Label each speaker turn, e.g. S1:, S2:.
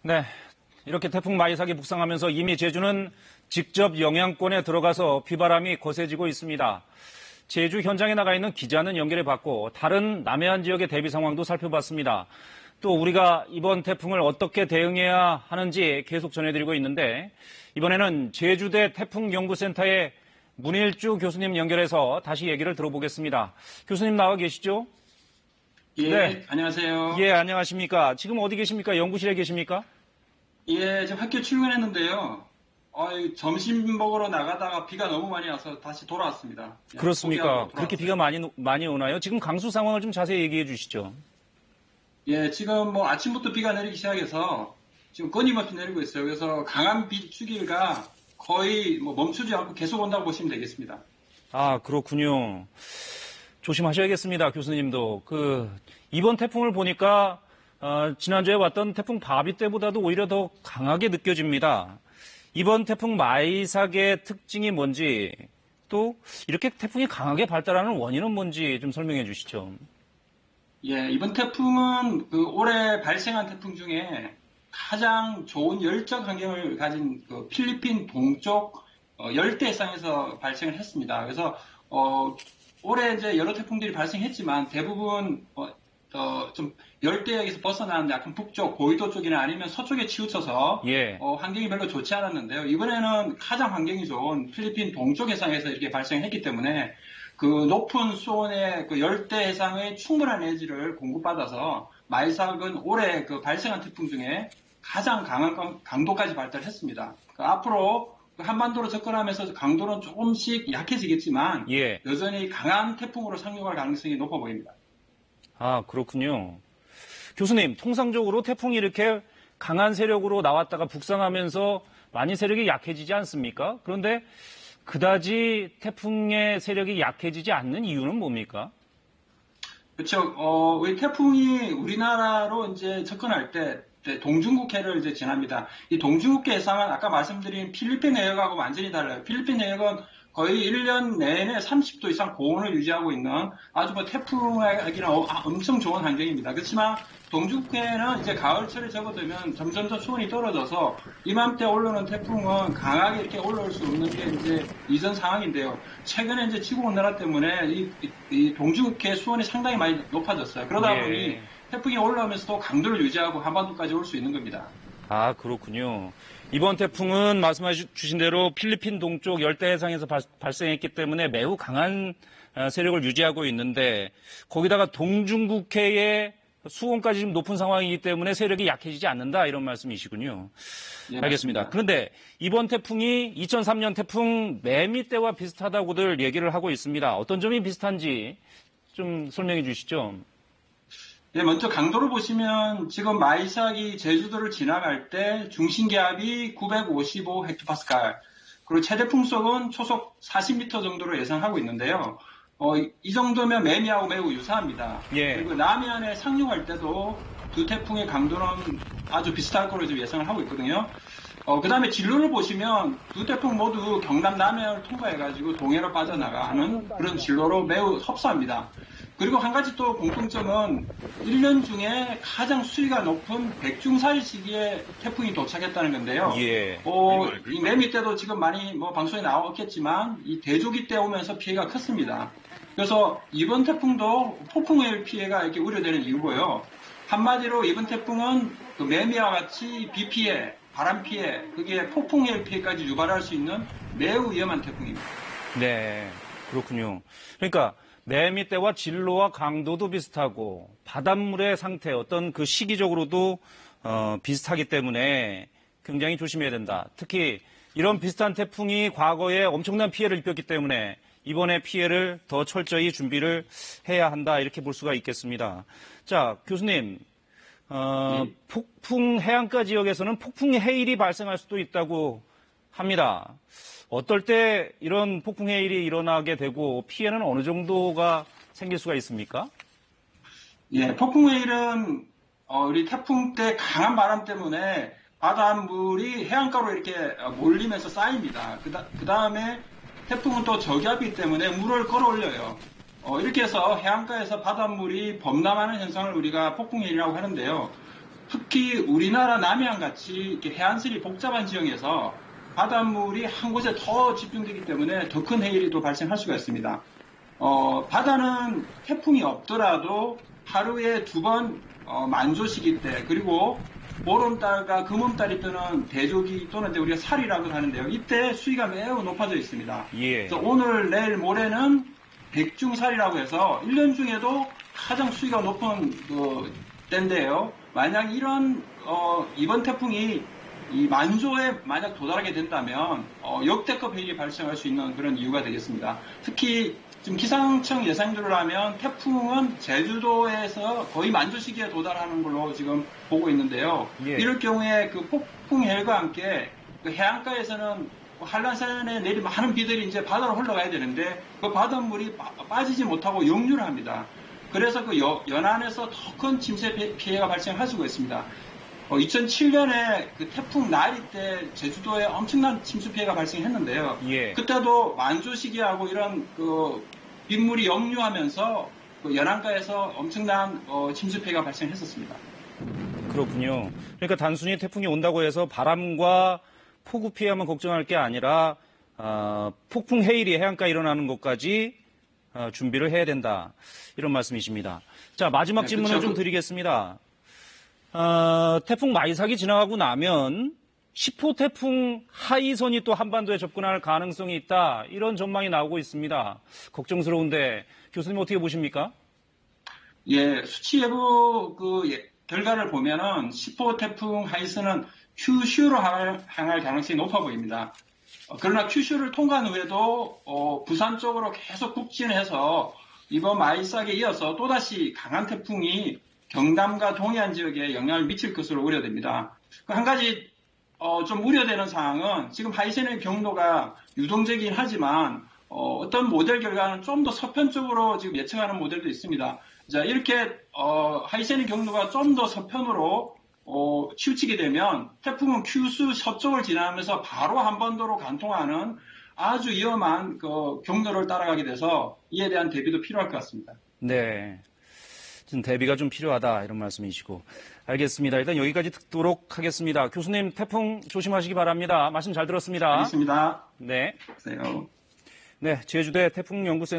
S1: 네, 이렇게 태풍 마이삭이 북상하면서 이미 제주는 직접 영향권에 들어가서 비바람이 거세지고 있습니다. 제주 현장에 나가 있는 기자는 연결해 봤고 다른 남해안 지역의 대비 상황도 살펴봤습니다. 또 우리가 이번 태풍을 어떻게 대응해야 하는지 계속 전해드리고 있는데 이번에는 제주대 태풍연구센터의 문일주 교수님 연결해서 다시 얘기를 들어보겠습니다. 교수님 나와 계시죠?
S2: 예,
S1: 네.
S2: 안녕하세요.
S1: 예, 안녕하십니까. 지금 어디 계십니까? 연구실에 계십니까?
S2: 예, 지금 학교 출근했는데요. 점심 먹으러 나가다가 비가 너무 많이 와서 다시 돌아왔습니다. 예,
S1: 그렇습니까?
S2: 포기하고
S1: 그렇게
S2: 돌아왔어요.
S1: 비가 많이 오나요? 지금 강수 상황을 좀 자세히 얘기해 주시죠.
S2: 예, 지금 뭐 아침부터 비가 내리기 시작해서 지금 끊임없이 내리고 있어요. 그래서 강한 비 주기가 거의 뭐 멈추지 않고 계속 온다고 보시면 되겠습니다.
S1: 아, 그렇군요. 조심하셔야겠습니다, 교수님도. 이번 태풍을 보니까, 지난주에 왔던 태풍 바비 때보다도 오히려 더 강하게 느껴집니다. 이번 태풍 마이삭의 특징이 뭔지, 또, 이렇게 태풍이 강하게 발달하는 원인은 뭔지 좀 설명해 주시죠.
S2: 예, 이번 태풍은 올해 발생한 태풍 중에 가장 좋은 열적 환경을 가진 필리핀 동쪽 열대해상에서 발생을 했습니다. 그래서 올해 이제 여러 태풍들이 발생했지만 대부분 좀 열대역에서 벗어나는 약간 북쪽 고위도 쪽이나 아니면 서쪽에 치우쳐서
S1: 예.
S2: 환경이 별로 좋지 않았는데요. 이번에는 가장 환경이 좋은 필리핀 동쪽 해상에서 이렇게 발생했기 때문에 그 높은 수온의 열대 해상의 충분한 에너지를 공급받아서 마이삭은 올해 발생한 태풍 중에 가장 강한 강도까지 발달했습니다. 앞으로 한반도로 접근하면서 강도는 조금씩 약해지겠지만
S1: 예.
S2: 여전히 강한 태풍으로 상륙할 가능성이 높아 보입니다.
S1: 아, 그렇군요. 교수님, 통상적으로 태풍이 이렇게 강한 세력으로 나왔다가 북상하면서 많이 세력이 약해지지 않습니까? 그런데 그다지 태풍의 세력이 약해지지 않는 이유는 뭡니까?
S2: 그렇죠. 우리 태풍이 우리나라로 이제 접근할 때 동중국해를 이제 지납니다. 이 동중국해 해상은 아까 말씀드린 필리핀 해역하고 완전히 달라요. 필리핀 해역은 거의 1년 내내 30도 이상 고온을 유지하고 있는 아주 뭐 태풍에게는 엄청 좋은 환경입니다. 그렇지만 동중국해는 이제 가을철에 접어들면 점점 더 수온이 떨어져서 이맘때 올라오는 태풍은 강하게 이렇게 올라올 수 없는 게 이제 이전 상황인데요. 최근에 이제 지구온난화 때문에 이 동중국해 수온이 상당히 많이 높아졌어요. 그러다
S1: 예.
S2: 보니 태풍이 올라오면서도 강도를 유지하고 한반도까지 올 수 있는 겁니다.
S1: 아, 그렇군요. 이번 태풍은 말씀해 주신 대로 필리핀 동쪽 열대해상에서 발생했기 때문에 매우 강한 세력을 유지하고 있는데 거기다가 동중국해의 수온까지 좀 높은 상황이기 때문에 세력이 약해지지 않는다 이런 말씀이시군요.
S2: 예,
S1: 알겠습니다.
S2: 맞습니다.
S1: 그런데 이번 태풍이 2003년 태풍 매미 때와 비슷하다고들 얘기를 하고 있습니다. 어떤 점이 비슷한지 좀 설명해 주시죠.
S2: 네, 먼저 강도를 보시면 지금 마이삭이 제주도를 지나갈 때 중心기압이 955 헥토파스칼, 그리고 최대 풍속은 초속 40m 정도로 예상하고 있는데요. 이 정도면 매미하고 매우 유사합니다.
S1: 예.
S2: 그리고 남해안에 상륙할 때도 두 태풍의 강도는 아주 비슷할 거로 지금 예상을 하고 있거든요. 그 다음에 진로를 보시면 두 태풍 모두 경남 남해안을 통과해가지고 동해로 빠져나가는 그런 진로로 매우 흡사합니다. 그리고 한 가지 또 공통점은 1년 중에 가장 수위가 높은 백중사일 시기에 태풍이 도착했다는 건데요.
S1: 예.
S2: 이 매미 때도 지금 많이 방송에 나왔겠지만 이 대조기 때 오면서 피해가 컸습니다. 그래서 이번 태풍도 폭풍우의 피해가 이렇게 우려되는 이유고요. 한마디로 이번 태풍은 매미와 같이 비 피해, 바람 피해, 그게 폭풍우의 피해까지 유발할 수 있는 매우 위험한 태풍입니다.
S1: 네, 그렇군요. 그러니까 매미 때와 진로와 강도도 비슷하고 바닷물의 상태 어떤 그 시기적으로도 비슷하기 때문에 굉장히 조심해야 된다. 특히 이런 비슷한 태풍이 과거에 엄청난 피해를 입혔기 때문에 이번에 피해를 더 철저히 준비를 해야 한다. 이렇게 볼 수가 있겠습니다. 자, 교수님, 폭풍 해안가 지역에서는 폭풍 해일이 발생할 수도 있다고 합니다. 어떨 때 이런 폭풍 해일이 일어나게 되고 피해는 어느 정도가 생길 수가 있습니까?
S2: 예, 폭풍 해일은 우리 태풍 때 강한 바람 때문에 바닷물이 해안가로 이렇게 몰리면서 쌓입니다. 그 다음에 태풍은 또 저기압이기 때문에 물을 끌어올려요. 이렇게 해서 해안가에서 바닷물이 범람하는 현상을 우리가 폭풍 해일이라고 하는데요. 특히 우리나라 남해안 같이 이렇게 해안선이 복잡한 지역에서 바닷물이 한 곳에 더 집중되기 때문에 더 큰 해일이 또 발생할 수가 있습니다. 바다는 태풍이 없더라도 하루에 2번 만조 시기 때 그리고 보름달과 금음달이 뜨는 대조기 또는 이제 우리가 살이라고 하는데요. 이때 수위가 매우 높아져 있습니다.
S1: 예.
S2: 그래서 오늘 내일 모레는 백중살이라고 해서 1년 중에도 가장 수위가 높은 그 때인데요. 만약 이번 태풍이 이 만조에 만약 도달하게 된다면 역대급 해일이 발생할 수 있는 그런 이유가 되겠습니다. 특히 지금 기상청 예상대로 하면 태풍은 제주도에서 거의 만조 시기에 도달하는 걸로 지금 보고 있는데요.
S1: 예.
S2: 이럴 경우에 그 폭풍해일과 함께 그 해안가에서는 한라산에 내린 많은 비들이 이제 바다로 흘러가야 되는데 그 바닷물이 빠지지 못하고 역류를 합니다. 그래서 그 연안에서 더 큰 침수 피해가 발생할 수가 있습니다. 2007년에 그 태풍 나리 때 제주도에 엄청난 침수 피해가 발생했는데요.
S1: 예.
S2: 그때도 만조 시기하고 이런 그 빗물이 역류하면서 그 연안가에서 엄청난 침수 피해가 발생했었습니다.
S1: 그렇군요. 그러니까 단순히 태풍이 온다고 해서 바람과 폭우 피해만 걱정할 게 아니라 폭풍 해일이 해안가에 일어나는 것까지 준비를 해야 된다. 이런 말씀이십니다. 자, 마지막
S2: 네,
S1: 질문을
S2: 그렇죠.
S1: 좀 드리겠습니다. 태풍 마이삭이 지나가고 나면 10호 태풍 하이선이 또 한반도에 접근할 가능성이 있다. 이런 전망이 나오고 있습니다. 걱정스러운데 교수님 어떻게 보십니까?
S2: 예, 수치 예보 결과를 보면은 10호 태풍 하이슨은 큐슈로 향할 가능성이 높아 보입니다. 그러나 큐슈를 통과한 후에도 부산 쪽으로 계속 북진해서 이번 마이삭에 이어서 또다시 강한 태풍이 경남과 동해안 지역에 영향을 미칠 것으로 우려됩니다. 한 가지 좀 우려되는 사항은 지금 하이센의 경로가 유동적이긴 하지만 어떤 모델 결과는 좀 더 서편 쪽으로 지금 예측하는 모델도 있습니다. 자, 이렇게 하이센의 경로가 좀 더 서편으로 치우치게 되면 태풍은 큐슈 서쪽을 지나면서 바로 한반도로 관통하는 아주 위험한 그 경로를 따라가게 돼서 이에 대한 대비도 필요할 것 같습니다.
S1: 네. 지금 대비가 좀 필요하다 이런 말씀이시고 알겠습니다. 일단 여기까지 듣도록 하겠습니다. 교수님 태풍 조심하시기 바랍니다. 말씀 잘 들었습니다.
S2: 알겠습니다.
S1: 네.
S2: 안녕하세요.
S1: 네, 제주대 태풍연구센터